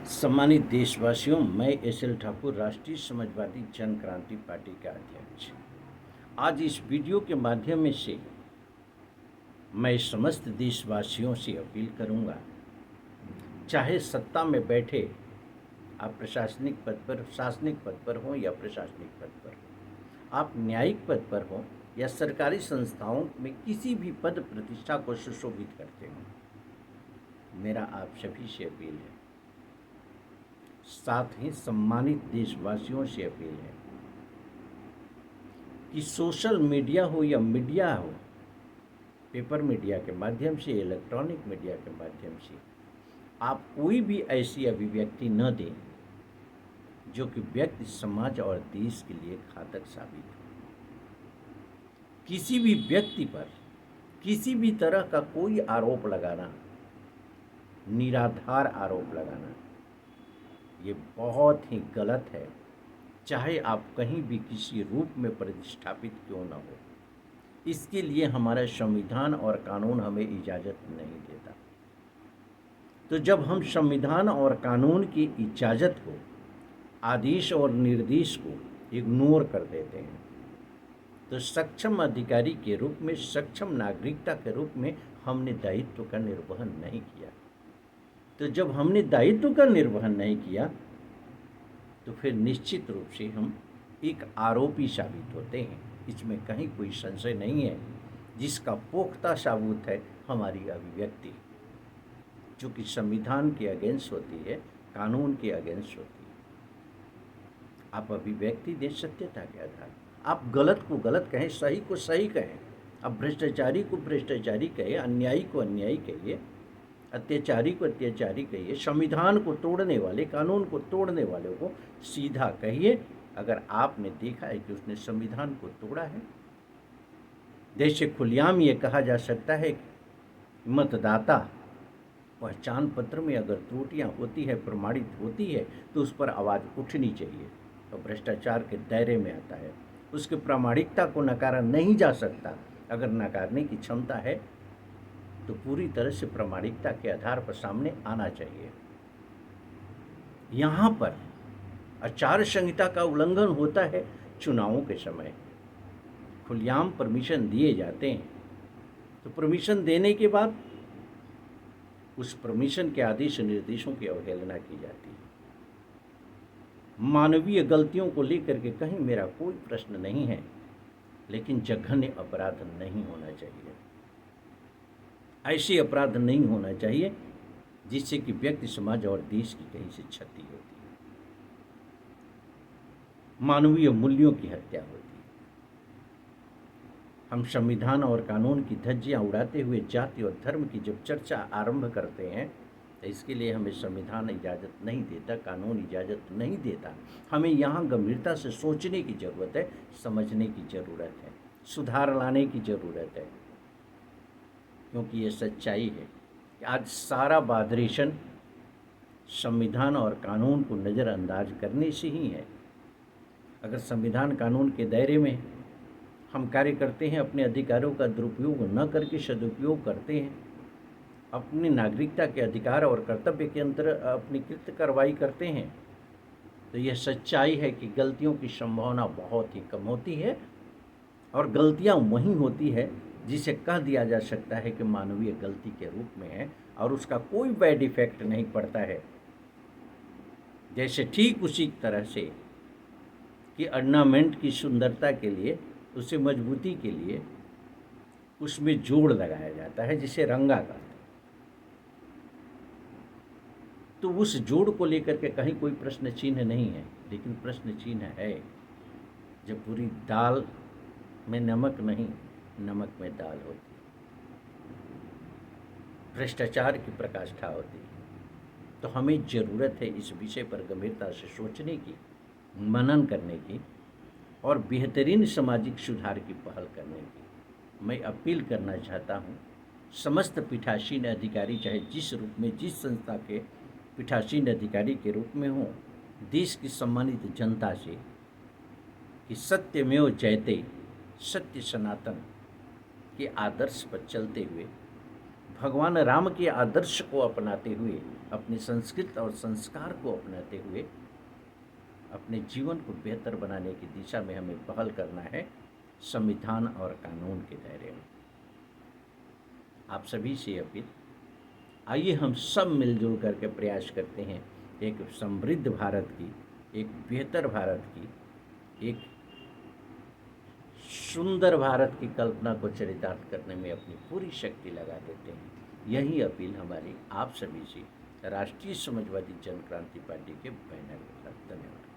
सम्मानित देशवासियों, मैं एस.एल. ठाकुर, राष्ट्रीय समाजवादी जन क्रांति पार्टी का अध्यक्ष। आज इस वीडियो के माध्यम से मैं समस्त देशवासियों से अपील करूंगा, चाहे सत्ता में बैठे आप प्रशासनिक पद पर, शासनिक पद पर हों या प्रशासनिक पद पर हो, आप न्यायिक पद पर हों या सरकारी संस्थाओं में किसी भी पद प्रतिष्ठा को सुशोभित करते हों, मेरा आप सभी से अपील है, साथ ही सम्मानित देशवासियों से अपील है कि सोशल मीडिया हो या मीडिया हो, पेपर मीडिया के माध्यम से, इलेक्ट्रॉनिक मीडिया के माध्यम से आप कोई भी ऐसी अभिव्यक्ति न दें जो कि व्यक्ति, समाज और देश के लिए घातक साबित हो। किसी भी व्यक्ति पर किसी भी तरह का कोई आरोप लगाना, निराधार आरोप लगाना, ये बहुत ही गलत है, चाहे आप कहीं भी किसी रूप में प्रतिष्ठापित क्यों न हो। इसके लिए हमारा संविधान और कानून हमें इजाज़त नहीं देता। तो जब हम संविधान और कानून की इजाज़त को, आदेश और निर्देश को इग्नोर कर देते हैं, तो सक्षम अधिकारी के रूप में, सक्षम नागरिकता के रूप में हमने दायित्व का निर्वहन नहीं किया। तो जब हमने दायित्व का निर्वहन नहीं किया तो फिर निश्चित रूप से हम एक आरोपी साबित होते हैं। इसमें कहीं कोई संशय नहीं है, जिसका पुख्ता सबूत है हमारी अभिव्यक्ति, जो कि संविधान के अगेंस्ट होती है, कानून के अगेंस्ट होती है। आप अभिव्यक्ति दें सत्यता के आधार, आप गलत को गलत कहें, सही को सही कहें, आप भ्रष्टाचारी को भ्रष्टाचारी कहिए, अन्यायी को अन्यायी कहिए, अत्याचारी को अत्याचारी कहिए, संविधान को तोड़ने वाले, कानून को तोड़ने वाले को सीधा कहिए अगर आपने देखा है कि उसने संविधान को तोड़ा है। जैसे खुलेआम ये कहा जा सकता है कि मतदाता पहचान पत्र में अगर त्रुटियां होती है, प्रमाणित होती है, तो उस पर आवाज़ उठनी चाहिए, तो भ्रष्टाचार के दायरे में आता है। उसकी प्रामाणिकता को नकारा नहीं जा सकता। अगर नकारने की क्षमता है तो पूरी तरह से प्रामाणिकता के आधार पर सामने आना चाहिए। यहाँ पर आचार संहिता का उल्लंघन होता है चुनावों के समय, खुलेआम परमिशन दिए जाते हैं, तो परमिशन देने के बाद उस परमिशन के आदेश निर्देशों की अवहेलना की जाती है। मानवीय गलतियों को लेकर के कहीं मेरा कोई प्रश्न नहीं है, लेकिन जघन्य अपराध नहीं होना चाहिए। ऐसे अपराध नहीं होना चाहिए जिससे कि व्यक्ति, समाज और देश की कहीं से क्षति होती है, मानवीय मूल्यों की हत्या होती है। हम संविधान और कानून की धज्जियां उड़ाते हुए जाति और धर्म की जब चर्चा आरंभ करते हैं, तो इसके लिए हमें संविधान इजाज़त नहीं देता, कानून इजाज़त नहीं देता। हमें यहाँ गंभीरता से सोचने की ज़रूरत है, समझने की ज़रूरत है, सुधार लाने की ज़रूरत है, क्योंकि ये सच्चाई है कि आज सारा बादरेशन संविधान और कानून को नज़रअंदाज करने से ही है। अगर संविधान कानून के दायरे में हम कार्य करते हैं, अपने अधिकारों का दुरुपयोग न करके सदुपयोग करते हैं, अपनी नागरिकता के अधिकार और कर्तव्य के अंतर अपनी कृत्य कार्रवाई करते हैं, तो यह सच्चाई है कि गलतियों की संभावना बहुत ही कम होती है। और गलतियां वहीं होती है जिसे कह दिया जा सकता है कि मानवीय गलती के रूप में है और उसका कोई बैड इफेक्ट नहीं पड़ता है। जैसे ठीक उसी तरह से कि ऑर्नामेंट की सुंदरता के लिए, उसे मजबूती के लिए उसमें जोड़ लगाया जाता है, जिसे रंगा कहते हैं। तो उस जोड़ को लेकर के कहीं कोई प्रश्न चिन्ह नहीं है, लेकिन प्रश्न चिन्ह है जब पूरी दाल में नमक नहीं, नमक में दाल होती, भ्रष्टाचार की प्रकाष्ठा होती। तो हमें ज़रूरत है इस विषय पर गंभीरता से सोचने की, मनन करने की और बेहतरीन सामाजिक सुधार की पहल करने की। मैं अपील करना चाहता हूँ समस्त पीठासीन अधिकारी, चाहे जिस रूप में, जिस संस्था के पीठासीन अधिकारी के रूप में हों, देश की सम्मानित जनता से कि सत्यमेव जयते, सत्य सनातन के आदर्श पर चलते हुए, भगवान राम के आदर्श को अपनाते हुए अपनी संस्कृति और संस्कार को अपनाते हुए अपने जीवन को बेहतर बनाने की दिशा में हमें पहल करना है, संविधान और कानून के दायरे में। आप सभी से अपील, आइए हम सब मिलजुल करके प्रयास करते हैं एक समृद्ध भारत की, एक बेहतर भारत की, एक सुंदर भारत की कल्पना को चरितार्थ करने में अपनी पूरी शक्ति लगा देते हैं। यही अपील हमारी आप सभी से राष्ट्रीय समाजवादी जन क्रांति पार्टी के बैनर के साथ। धन्यवाद।